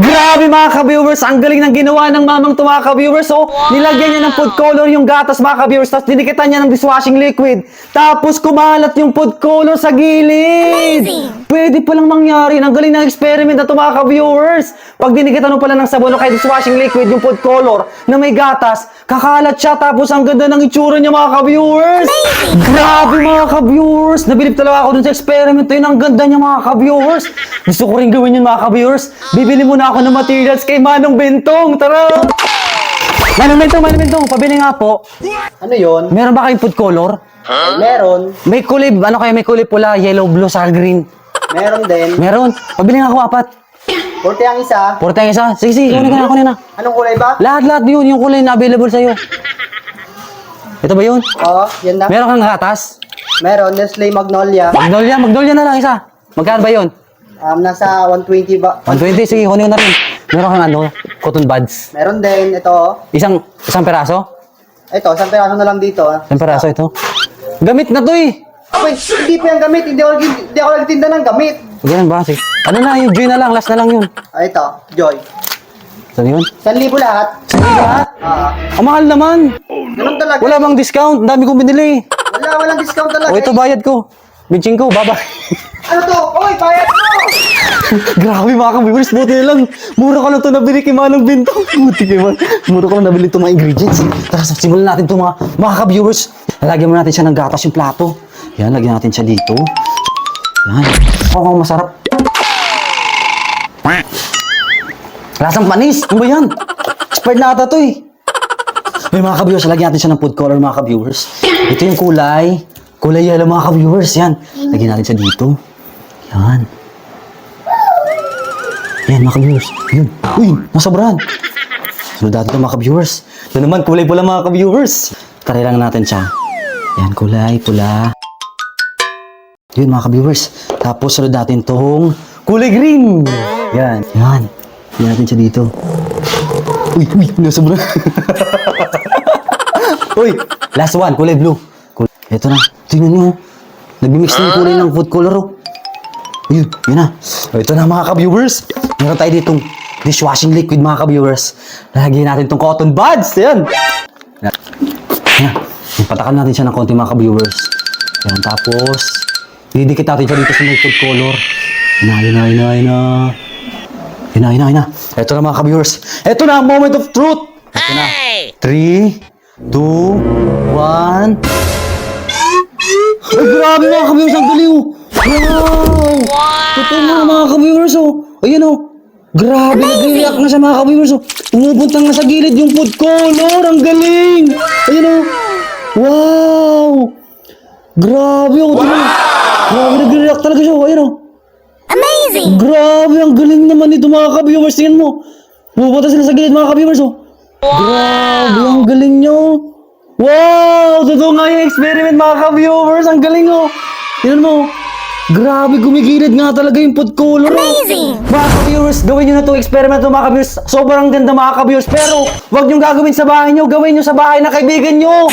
Grabe mga ka-viewers, ang galing ng ginawa ng mamang to mga ka-viewers. So, nilagyan niya ng food color yung gatas mga ka-viewers, tapos dinikitan niya ng dishwashing liquid. Tapos kumalat yung food color sa gilid. Pwede palang mangyari. Ang galing ng experiment na to mga ka-viewers. Pag dinikitan mo pala ng sabon o kaya dishwashing liquid yung food color na may gatas, kakalat siya tapos ang ganda ng itsura niya mga ka-viewers. Grabe mga ka-viewers. Nabilib talaga ako dun sa experiment na yun. Ang ganda niya mga ka-viewers. Gusto ko rin gawin yun mga ka-viewers. Bibili muna ako ng materials kay Manong Bentong. Tara! Manong Bentong, pabili nga po. Ano yun? Meron ba kayong food color? Meron. May kulay, ano kaya may kulay pula, yellow, blue, saka green. Meron din. Meron. Pabili nga ako 4. 40 ang isa. Porta yung isa. Sige, kunin na. Anong kulay ba? Lahat yun, yung kulay na available sa'yo. Ito ba yun? Oo, yan na. Meron kang gatas? Meron. Nestle Magnolia. Magnolia na lang isa. Magkano ba yun? Nasa 120 ba? 120, sige, kunin ko na rin. Meron kang cotton buds. Meron din. Ito. Isang peraso? Ito, isang peraso na lang dito. Isang peraso ito. Gamit na to eh. Wait, hindi pa yung gamit. Hindi ako nagtinda ng gamit. Ganun ba? Sige. Ano na, yung joy na lang, last na lang yun. Ito, Joy. Saan yun? 1,000 lahat. Sige lahat. Ang mahal naman. Ganun talaga. Wala bang discount? Ang dami kong binili. Walang discount talaga. O ito bayad ko. Binching ko, baba. Ano to? Oy, bayad mo! Grabe mga ka-viewers, buti na lang. Mura ko lang ito nabili kay Manong Bentong. Buti kay Man. Mura ko lang nabili itong mga ingredients. Tara, simulan natin ito mga ka-viewers. Lagyan mo natin siya ng gatas yung plato. Yan, lagyan natin siya dito. Yan. Oh, masarap. Lasang panis. Ano ba yan? Expired na ata ito eh. May mga ka-viewers, lagyan natin siya ng food color mga ka-viewers. Ito yung kulay. Kulay yellow mga ka-viewers. Yan. Lagyan natin siya dito. Yan. Yan mga ka-viewers. Yun. Uy, nasobrahan. Sunod natin ito mga ka-viewers. Ito naman, kulay pula mga ka-viewers. Try lang natin siya. Yan, kulay pula. Yun mga ka-viewers. Tapos sunod natin itong kulay green. Yan. Yan. Lagyan natin siya dito. Uy, nasobrahan. Uy, last one, kulay blue. Ito na. Tingnan nyo. Nag-mix na yung kulay ng food color. Oh. Yun na. Ito na mga ka-viewers. Meron tayo ditong dishwashing liquid mga ka-viewers. Lagyan natin itong cotton buds. Ayan. Ayan. Patakan natin siya ng konti mga ka-viewers. Ayan. Tapos, didikit natin siya dito sa may food color. Yun na. Ito na mga ka-viewers. Ito na ang moment of truth. Ito na. 3, 2, 1. Ay, grabe mga ka-viewers. Ang galing oh. Wow! Totoo nga mga ka-viewers oh. Ayan oh. Grabe, nag-react na siya mga ka-viewers oh. Pumupunta nga sa gilid yung food color. Ang galing. Ayan oh. Wow! Grabe oh. Wow! Grabe, nag-react talaga siya oh. Ayan oh. Amazing! Grabe, ang galing naman nito mga ka-viewers. Tingnan mo. Pumupunta sila sa gilid mga ka-viewers oh. Grabe, ang galing niyo. Wow! Totoo nga yung experiment mga ka-viewers. Ang galing oh. Tingnan mo. Grabe, gumigilid nga talaga yung food color. Amazing! Mga ka-viewers, gawin nyo na itong experiment mga ka-viewers. Sobrang ganda mga ka-viewers. Pero, huwag nyo gagawin sa bahay nyo. Gawin nyo sa bahay na kaibigan nyo.